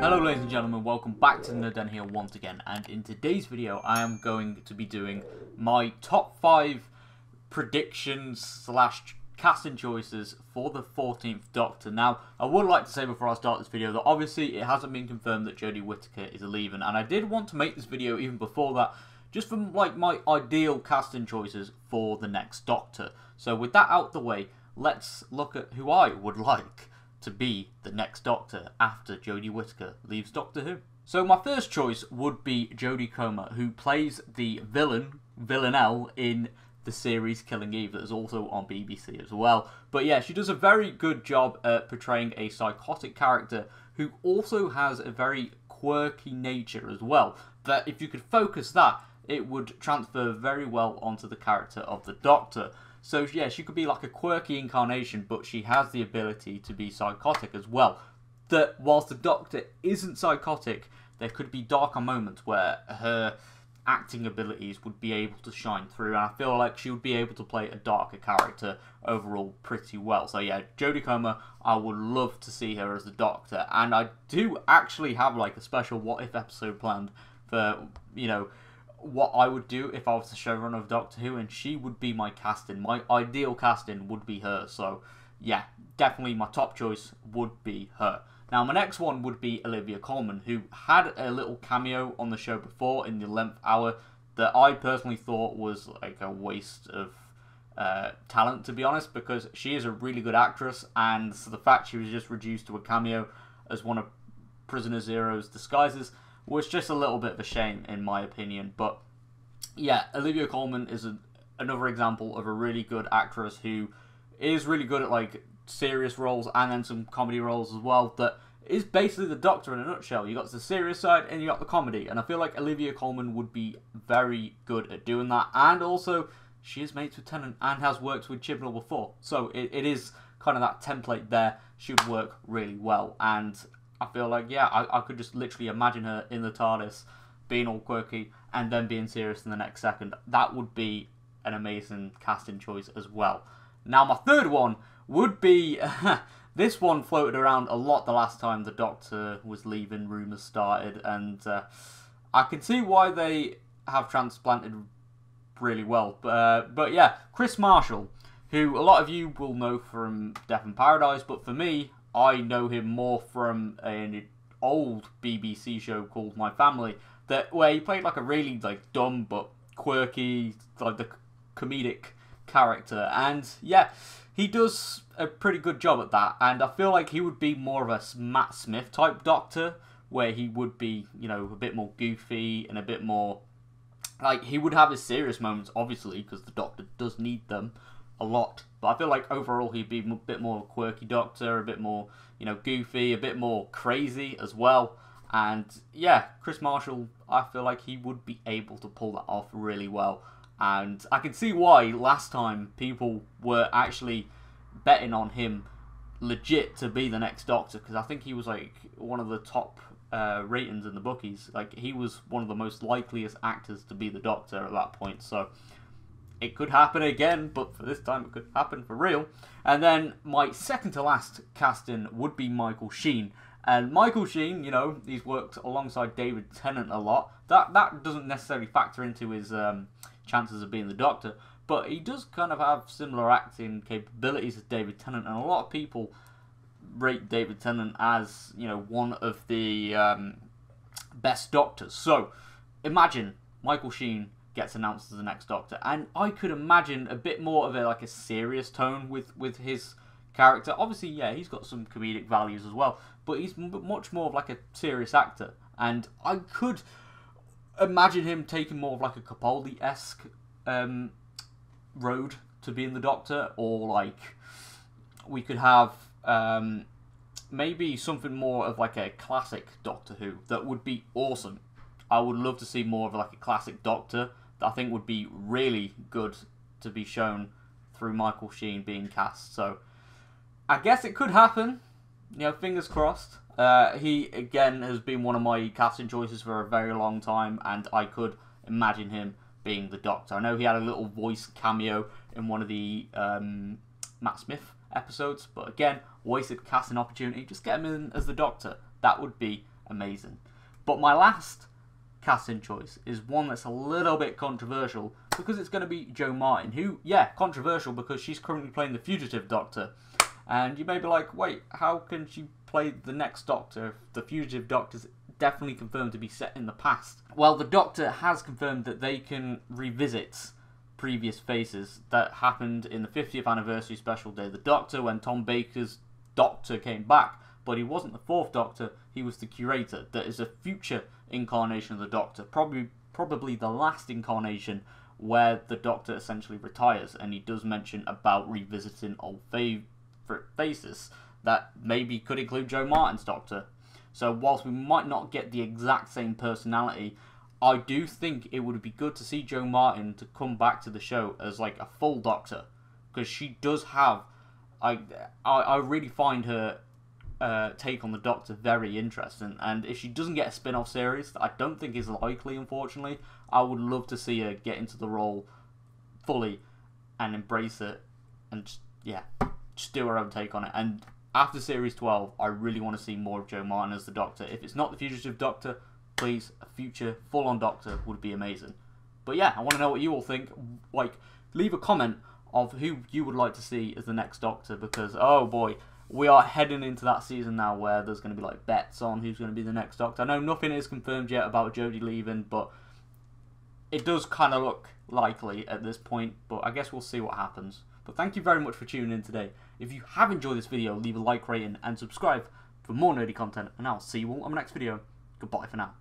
Hello ladies and gentlemen, welcome back to the Den here once again, and in today's video I am going to be doing my top 5 predictions slash casting choices for the 14th Doctor. Now, I would like to say before I start this video that obviously it hasn't been confirmed that Jodie Whittaker is leaving, and I did want to make this video even before that, just from like my ideal casting choices for the next Doctor. So with that out the way, let's look at who I would like to be the next Doctor after Jodie Whittaker leaves Doctor Who. So my first choice would be Jodie Comer, who plays the villanelle in the series Killing Eve, that is also on BBC as well. But yeah, she does a very good job at portraying a psychotic character who also has a very quirky nature as well. That if you could focus that, it would transfer very well onto the character of the Doctor. So yeah, she could be like a quirky incarnation, but she has the ability to be psychotic as well. That whilst the Doctor isn't psychotic, there could be darker moments where her acting abilities would be able to shine through, and I feel like she would be able to play a darker character overall pretty well. So yeah, Jodie Comer, I would love to see her as the Doctor, and I do actually have like a special What If episode planned for, you know, what I would do if I was the showrunner of Doctor Who, and she would be my casting. My ideal casting would be her, so yeah, definitely my top choice would be her. Now my next one would be Olivia Coleman, who had a little cameo on the show before in the 11th hour that I personally thought was like a waste of talent, to be honest, because she is a really good actress, and so the fact she was just reduced to a cameo as one of Prisoner Zero's disguises was just a little bit of a shame in my opinion. But yeah, Olivia Coleman is another example of a really good actress who is really good at like serious roles and then some comedy roles as well. That is basically the Doctor in a nutshell. You got the serious side and you got the comedy, and I feel like Olivia Coleman would be very good at doing that. And also, she is mates with Tennant and has worked with Chibnall before, so it is kind of that template there. She would work really well, and I feel like, yeah, I could just literally imagine her in the TARDIS being all quirky and then being serious in the next second. That would be an amazing casting choice as well. Now my third one would be, this one floated around a lot the last time the Doctor was leaving, rumours started, and I can see why they have transplanted really well. But yeah, Chris Marshall, who a lot of you will know from Death in Paradise, but for me, I know him more from an old BBC show called My Family, where he played like a really like dumb but quirky, like the comedic character, and yeah, he does a pretty good job at that. And I feel like he would be more of a Matt Smith type Doctor, where he would be, you know, a bit more goofy and a bit more like, he would have his serious moments obviously because the Doctor does need them a lot, but I feel like overall he'd be a bit more quirky Doctor, a bit more, you know, goofy, a bit more crazy as well. And yeah, Chris Marshall, I feel like he would be able to pull that off really well, and I can see why last time people were actually betting on him legit to be the next Doctor, because I think he was like one of the top ratings in the bookies. Like, he was one of the most likeliest actors to be the Doctor at that point, so it could happen again, but for this time it could happen for real. And then my second to last casting would be Michael Sheen. And Michael Sheen, you know, he's worked alongside David Tennant a lot. That doesn't necessarily factor into his chances of being the Doctor, but he does kind of have similar acting capabilities as David Tennant, and a lot of people rate David Tennant as, you know, one of the best Doctors. So imagine Michael Sheen gets announced as the next Doctor, and I could imagine a bit more of a serious tone with his character. Obviously, yeah, he's got some comedic values as well, but he's much more of like a serious actor, and I could imagine him taking more of like a Capaldi-esque road to being the Doctor, or like we could have maybe something more of like a classic Doctor Who that would be awesome. I would love to see more of like a classic Doctor that I think would be really good to be shown through Michael Sheen being cast. So I guess it could happen. You know, fingers crossed. He, again, has been one of my casting choices for a very long time, and I could imagine him being the Doctor. I know he had a little voice cameo in one of the Matt Smith episodes, but again, wasted casting opportunity. Just get him in as the Doctor. That would be amazing. But my last casting choice is one that's a little bit controversial because it's going to be Jo Martin, who, yeah, controversial because she's currently playing the Fugitive Doctor. And you may be like, wait, how can she play the next Doctor if the Fugitive Doctor's definitely confirmed to be set in the past? Well, the Doctor has confirmed that they can revisit previous faces that happened in the 50th anniversary special Day of the Doctor when Tom Baker's Doctor came back, but he wasn't the fourth Doctor, he was the Curator. That is a future incarnation of the Doctor, probably the last incarnation where the Doctor essentially retires, and he does mention about revisiting old favourite faces that maybe could include Jo Martin's Doctor. So whilst we might not get the exact same personality, I do think it would be good to see Jo Martin to come back to the show as like a full Doctor, because she does have, I really find her take on the Doctor very interesting, and if she doesn't get a spin-off series, that I don't think is likely, unfortunately, I would love to see her get into the role fully and embrace it and just do her own take on it. And after series 12, I really want to see more of Jo Martin as the Doctor. If it's not the Fugitive Doctor, please, a future full-on Doctor would be amazing. But yeah, I want to know what you all think. Like, leave a comment of who you would like to see as the next Doctor, because, oh boy, we are heading into that season now where there's going to be like bets on who's going to be the next Doctor. I know nothing is confirmed yet about Jodie leaving, but it does kind of look likely at this point, but I guess we'll see what happens. But thank you very much for tuning in today. If you have enjoyed this video, leave a like rating and subscribe for more nerdy content, and I'll see you all on my next video. Goodbye for now.